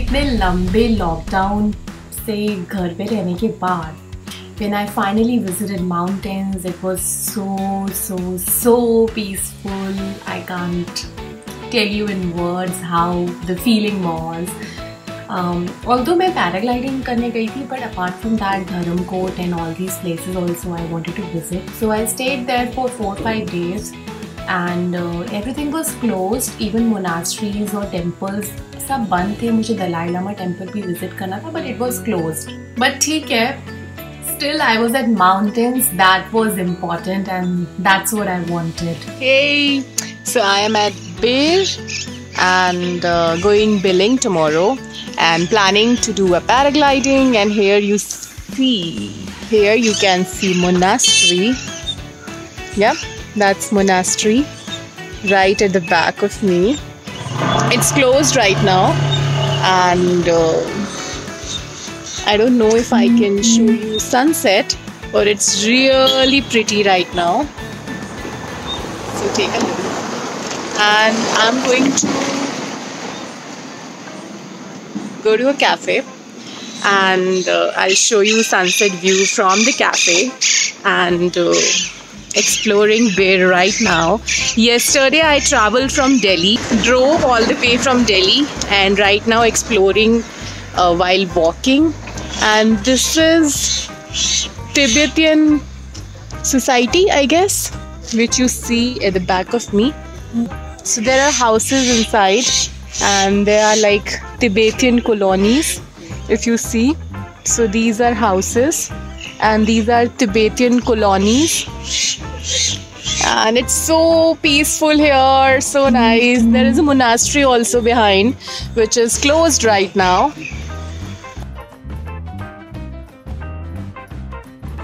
इतने लंबे लॉकडाउन से घर पे रहने के बाद when I finally visited mountains, it was so peaceful. I can't tell you in words how the feeling was. Although मैं paragliding करने गई थी, but apart from that, Dharamkot and all these places also I wanted to visit. So I stayed there for 4-5 days, and everything was closed. Even monasteries or temples सब बंद थे. मुझे Dalai Lama temple भी visit करना था, but it was closed. But ठीक है, still I was at mountains. That was important, and that's what I wanted. Hey, so I am at Bir and going Billing tomorrow, and planning to do a paragliding. And here you can see monastery. Yep, that's monastery right at the back of me. It's closed right now, and I don't know if I can show you sunset, but it's really pretty right now. So take a look. And I'm going to go to a cafe, and I'll show you sunset view from the cafe, and exploring Bir right now. Yesterday I traveled from Delhi, drove all the way from Delhi, and right now exploring while walking. And this is Tibetan society, I guess, which you see at the back of me. So there are houses inside, and there are like Tibetan colonies, if you see. So these are houses, and these are Tibetan colonies, and it's so peaceful here, so nice. There is a monastery also behind, which is closed right now.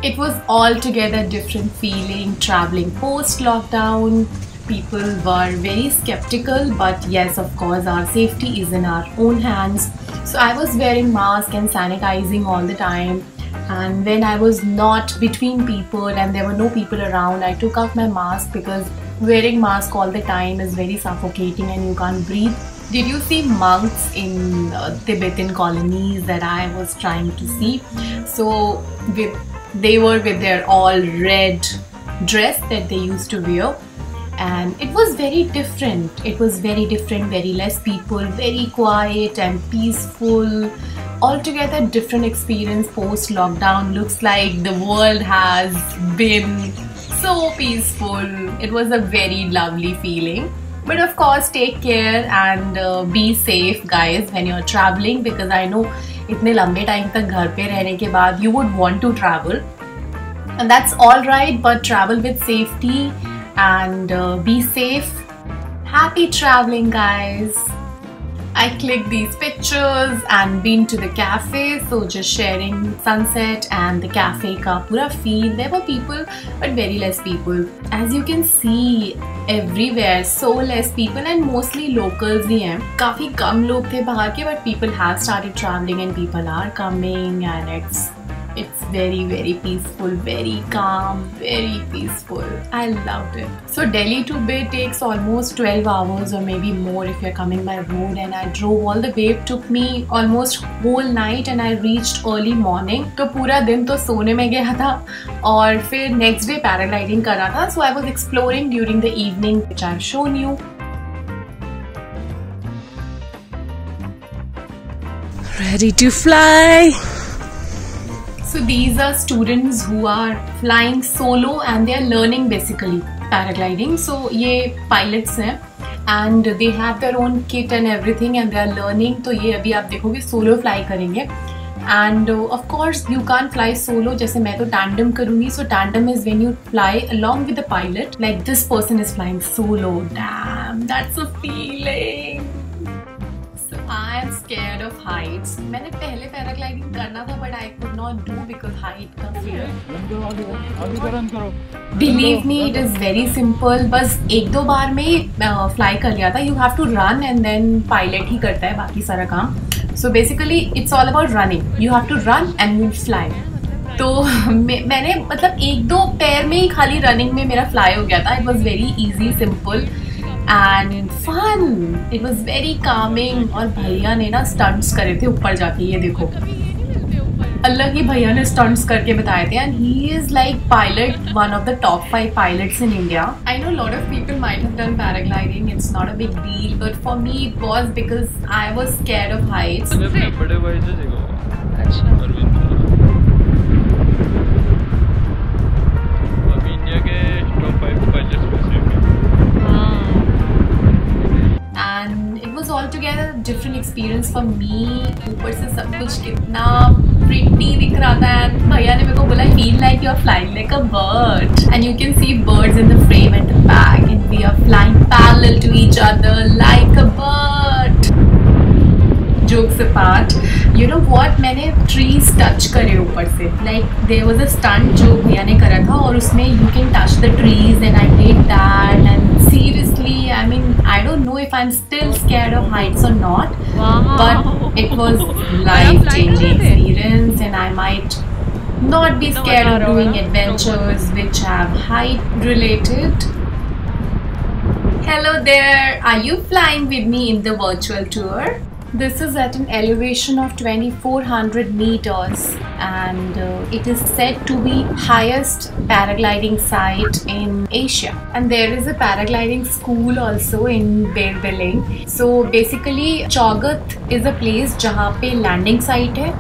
It was altogether different feeling traveling post lockdown. People were very skeptical, but yes, of course, our safety is in our own hands. So I was wearing mask and sanitizing all the time. And when I was not between people and there were no people around, I took out my mask because wearing mask all the time is very suffocating and you can't breathe. Did you see monks in Tibetan colonies that I was trying to see? So they were with their all red dress that they used to wear. And it was very different. It was very different, very less people, very quiet and peaceful. Altogether different experience post lockdown. Looks like the world has been so peaceful. It was a very lovely feeling. But of course, take care and be safe, guys, when you're traveling, because I know इतने लंबे time तक घर पे रहने के बाद you would want to travel, and that's all right. But travel with safety and be safe. Happy traveling, guys. I clicked these pictures and been to the cafe, so just sharing sunset and the cafe ka pura feel. There were people, but very less people. As you can see, everywhere so less people, and mostly locals ही हैं. काफी कम लोग थे बाहर के, but people have started traveling and people are coming, and it's very peaceful, very calm, very peaceful. I loved it. So Delhi to Bir takes almost 12 hours or maybe more if you're coming by road, and I drove all the way. It took me almost whole night and I reached early morning. तो पूरा दिन तो सोने में गया था और फिर next day paragliding कर रहा था. So I was exploring during the evening, which I've shown you. Ready to fly. So these are students who are flying solo and they are learning basically paragliding. So ये pilots हैं and they have their own kit and everything and they are learning. तो ये अभी आप देखोगे solo fly करेंगे. And of course you can't fly solo. जैसे मैं तो tandem करूँगी. So tandem is when you fly along with the pilot. Like this person is flying solo. Damn, that's a feeling. I am scared of heights. मैंने पहले paragliding करना था, but I could not do because height का fear. Believe me, it is very simple. बस एक दो बार में fly कर लिया था. You have to run and then pilot ही करता है बाकी सारा काम. So basically, it's all about running. You have to run and you fly. तो मैंने मतलब एक दो पैर में ही खाली रनिंग में मेरा फ्लाई हो गया था. It was very easy, simple. And fun, it was very calming. और भैया ने ना स्टंट्स करे थे ऊपर जाके, ये देखो अलग ही भैया ने स्टंट्स करके बताए थे। And he is like pilot, one of the top 5 pilots in India. I know a lot of people might have done paragliding, it's not a big deal, but for me it was because I was scared of heights. बड़े भाई से सीखा। अच्छा, अभी India के top 5 pilots में से And it was altogether a different experience for me. ऊपर से सब कुछ कितना pretty दिख रहा था। एंड भैया ने मेरे को बोला feel like you are flying like a bird, and you can see birds in the frame at the back, and we are flying parallel to each other like a bird. Jokes apart, you know what, मैंने trees touch करे ऊपर से, like there was a stunt जो भैया ने करा था और उसमें you can touch the trees, and I did that, and seriously, I mean, I don't know if I'm still scared of heights or not, but it was life-changing experience, and I might not be scared of doing adventures which have height related. Hello there, are you flying with me in the virtual tour? This is at an elevation of 2400 meters, and it is said to be highest paragliding site in Asia. And there is a paragliding school also in Bear-Billing. So basically Chaugat is a place जहाँ पे landing site है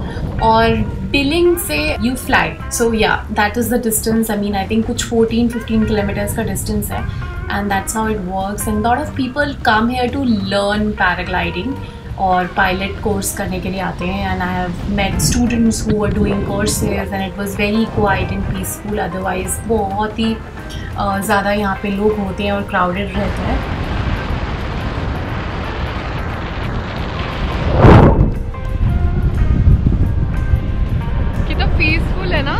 और Billing से you fly. So yeah, that is the distance. I mean, I think कुछ 14-15 kilometers का distance है, and that's how it works. And a lot of people come here to learn paragliding और pilot course करने के लिए आते हैं। And I have met students who are doing courses, and it was very quiet and peaceful. Otherwise बहुत ही ज़्यादा यहाँ पे लोग होते हैं और क्राउडेड रहते हैं। कितना पीसफुल है ना।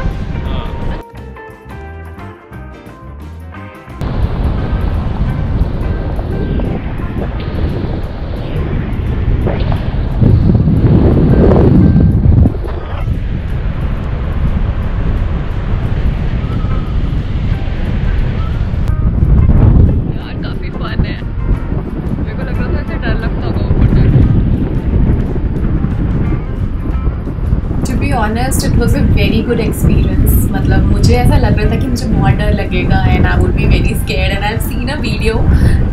Honest it was a very good experience. मतलब मुझे ऐसा लग रहा था कि मुझे बहुत डर लगेगा, and I would be very scared. And I have seen a video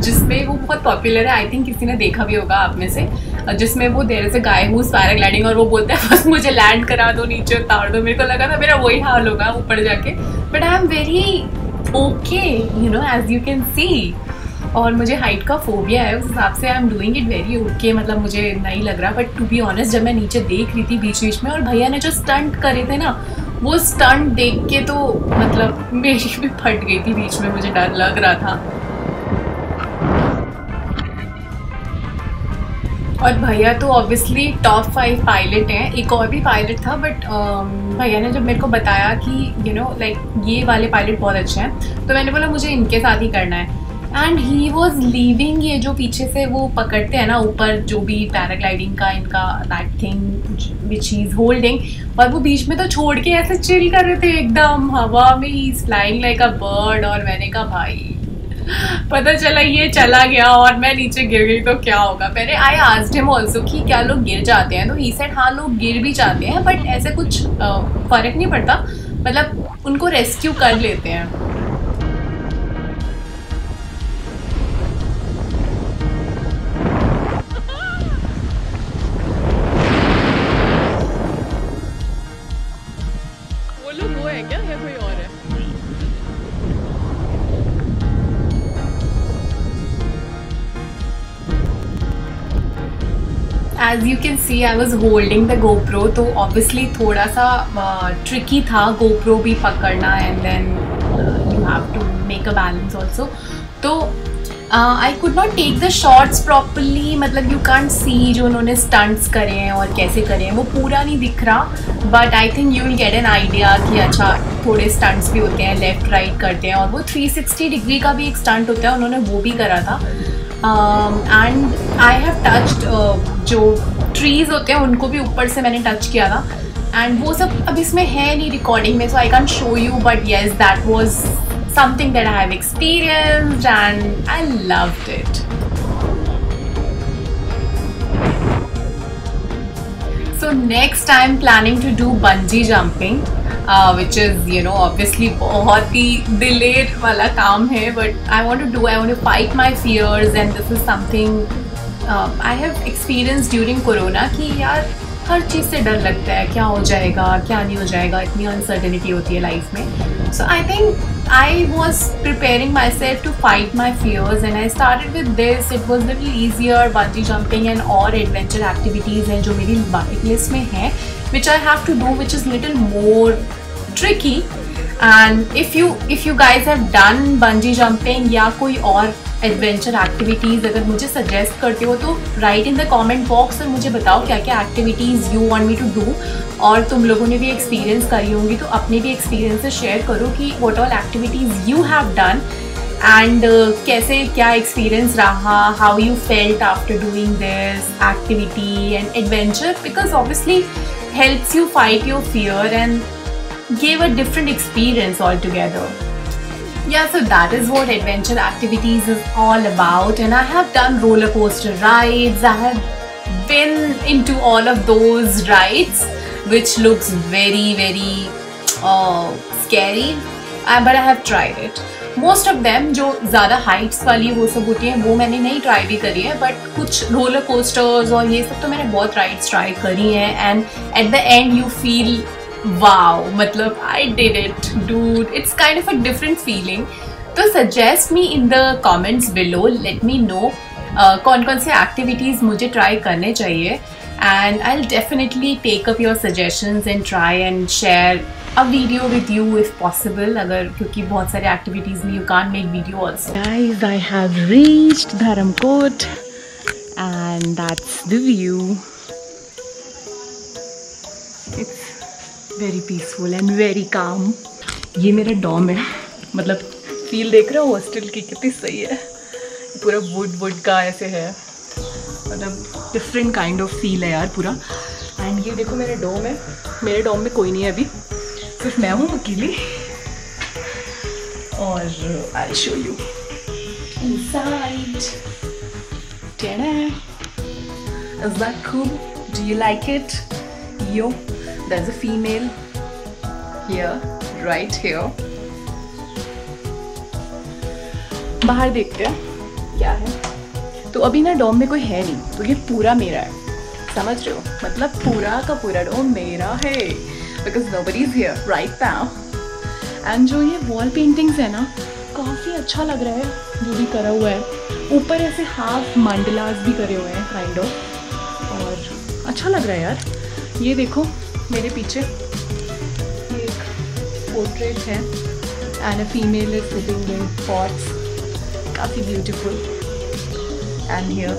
जिसमें वो बहुत पॉपुलर है, आई थिंक किसी ने देखा भी होगा आप में से, जिसमें वो there is a guy who is paragliding और वो बोलता है बस मुझे लैंड करा दो, नीचे उतार दो। मेरे को लगा था मेरा वही हाल होगा ऊपर जाके, but I am very okay, you know, as you can see. और मुझे हाइट का फोबिया है, उस हिसाब से I am doing it very okay. मतलब मुझे नहीं लग रहा, बट टू बी ऑनेस्ट जब मैं नीचे देख रही थी बीच बीच में, और भैया ने जो स्टंट करे थे ना, वो स्टंट देख के तो मतलब मेरी भी फट गई थी बीच में, मुझे डर लग रहा था। और भैया तो ऑब्वियसली टॉप 5 पायलट हैं। एक और भी पायलट था, बट भैया ने जब मेरे को बताया कि यू नो लाइक ये वाले पायलट बहुत अच्छे हैं, तो मैंने बोला मुझे इनके साथ ही करना है। एंड ही वॉज लीविंग, ये जो पीछे से वो पकड़ते हैं ना ऊपर, जो भी पैराग्लाइडिंग का इनका that thing which he is holding, और वो बीच में तो छोड़ के ऐसे चिल कर रहे थे एकदम हवा में, he is flying like a bird. और मैंने कहा भाई, पता चला ये चला गया और मैं नीचे गिर गई तो क्या होगा। मैंने आई आस्क्ड हिम ऑल्सो कि क्या लोग गिर जाते हैं, तो ही सेड हाँ लोग गिर भी जाते हैं, बट ऐसे कुछ फर्क नहीं पड़ता, मतलब उनको रेस्क्यू कर लेते हैं। As you can see, I was holding the GoPro, तो obviously थोड़ा सा tricky था GoPro भी पकड़ना, and then you have to make a balance also. तो I could not take the shots properly, मतलब you can't see जो उन्होंने stunts करे हैं और कैसे करे हैं, वो पूरा नहीं दिख रहा, but I think you will get an idea कि अच्छा थोड़े stunts भी होते हैं, left right करते हैं, और वो 360 डिग्री का भी एक stunt होता है, उन्होंने वो भी करा था। एंड आई हैव टच्ड जो ट्रीज़ होते हैं उनको भी ऊपर से मैंने टच किया था, एंड वो सब अब इसमें है नहीं रिकॉर्डिंग में, so I can show you, but yes that was something that I have experienced and I loved it. So next I'm planning to do bungee jumping, which is, you know, obviously बहुत ही delayed वाला काम है, but I want to fight my fears, and this is something I have experienced during Corona कि यार हर चीज़ से डर लगता है, क्या हो जाएगा क्या नहीं हो जाएगा, इतनी अनसर्टेनिटी होती है लाइफ में. So I think I was preparing myself to fight my fears, and I started with this. It was little easier. Bungee jumping and और adventure activities हैं जो मेरी bucket list में हैं, which I have to do, which is little more tricky. And if you guys have done bungee jumping या कोई और adventure activities अगर मुझे सजेस्ट करते हो तो write in the comment box और मुझे बताओ क्या क्या activities you want me to do. और तुम लोगों ने भी एक्सपीरियंस करी होंगी तो अपने भी एक्सपीरियंसेस शेयर करो कि what all activities you have done and कैसे क्या एक्सपीरियंस रहा, how you felt after doing this activity and adventure, because obviously helps you fight your fear and give a different experience all together. Yeah, so that is what adventure activities is all about, and I have done roller coaster rides. I have been into all of those rides, which looks very scary, but I have tried it. Most of them जो ज़्यादा heights वाली वो सब होती हैं वो मैंने नहीं try भी करी है, but कुछ roller coasters और ये सब तो मैंने बहुत rides try करी हैं, and at the end you feel wow, मतलब I did it, dude. It's kind of a different feeling. तो suggest me in the comments below. Let me know कौन कौन से activities मुझे try करने चाहिए, and I'll definitely take up your suggestions and try and share a video with you if possible. अगर क्योंकि बहुत सारे activities में you can't make video also. Guys, I have reached Dharamkot and that's the view. It's very peaceful and very calm. ये मेरा Dom है, मतलब feel देख रहे हो हॉस्टल की कितनी सही है. पूरा वुड का ऐसे है, मतलब डिफरेंट काइंड ऑफ फील है यार पूरा. एंड ये देखो मेरा डॉम है, मेरे डॉम में कोई नहीं है अभी, सिर्फ मैं हूँ अकेली. और I show you inside. Is that cool? Do you like it? Yo. There's a female here, right here. बाहर देखते हैं क्या है. तो अभी ना डॉम में कोई है नहीं, तो ये पूरा मेरा है, समझ रहे हो, मतलब पूरा का पूरा डॉम मेरा है, because nobody is here right now. And जो ये वॉल पेंटिंग्स है ना काफ़ी अच्छा लग रहा है जो भी करा हुआ है. ऊपर ऐसे हाफ मंडलास भी करे हुए हैं काइंड ऑफ, और अच्छा लग रहा है यार. ये देखो मेरे पीछे एक पोर्ट्रेट है and a female is sitting in pots, काफ़ी beautiful. And here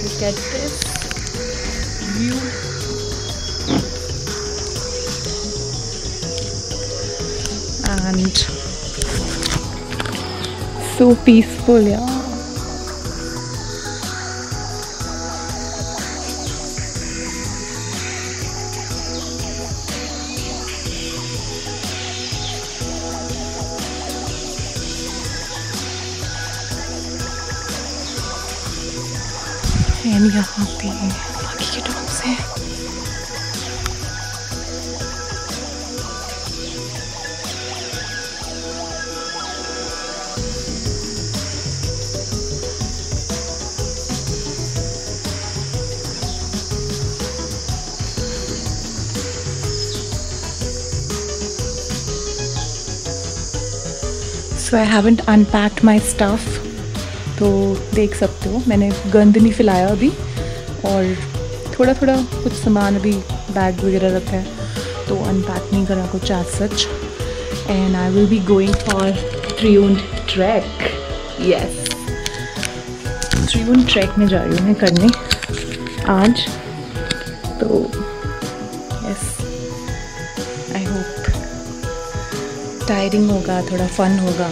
look at this view. And so peaceful, yeah. And यहाँ पे बाकी के डॉग्स हैं. So I haven't unpacked my stuff. तो देख सकते हो मैंने गंद नहीं फैलाया अभी, और थोड़ा थोड़ा कुछ सामान अभी बैग वगैरह रखा है, तो अनपैक नहीं करा कुछ आज सच. And I will be going for Triund trek. Yes, Triund trek में जा रही हूँ मैं करने आज. तो यस, आई होप टायरिंग होगा, थोड़ा फन होगा,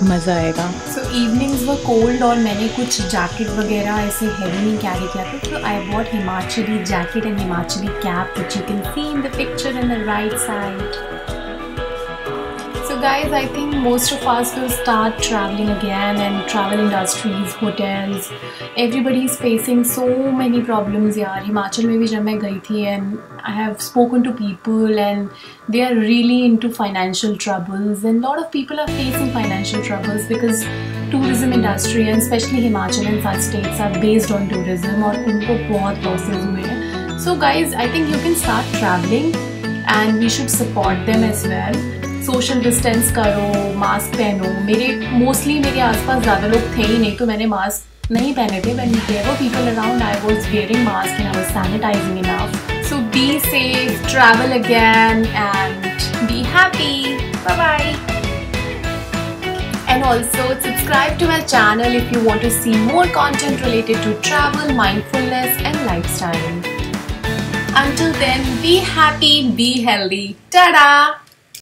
मज़ा आएगा. So evenings were cold और मैंने कुछ जैकेट वगैरह ऐसे heavy नहीं कैरी किया था, तो I bought Himachali jacket and Himachali cap, which you can see in the picture on the right side. So guys, I think most of us will start traveling again, and travel industries, hotels, everybody is facing so many problems यार. हिमाचल में भी जब मैं गई थी, and I have spoken to people and they are really into financial troubles, and a lot of people are facing financial troubles because tourism industry and especially Himachal and such states are based on tourism और उनको बहुत losses हुए हैं. So guys, I think you can start traveling and we should support them as well. Social distance करो, mask पहनो. Mostly मेरे आसपास ज़्यादा लोग थे ही नहीं, तो मैंने मास्क नहीं पहने थे. When there were people around, I was wearing mask and I was sanitizing enough. So be safe, travel again and be happy. Bye bye. And also subscribe to my channel if you want to see more content related to travel, mindfulness and lifestyle. Until then, be happy, be healthy. Ta-da!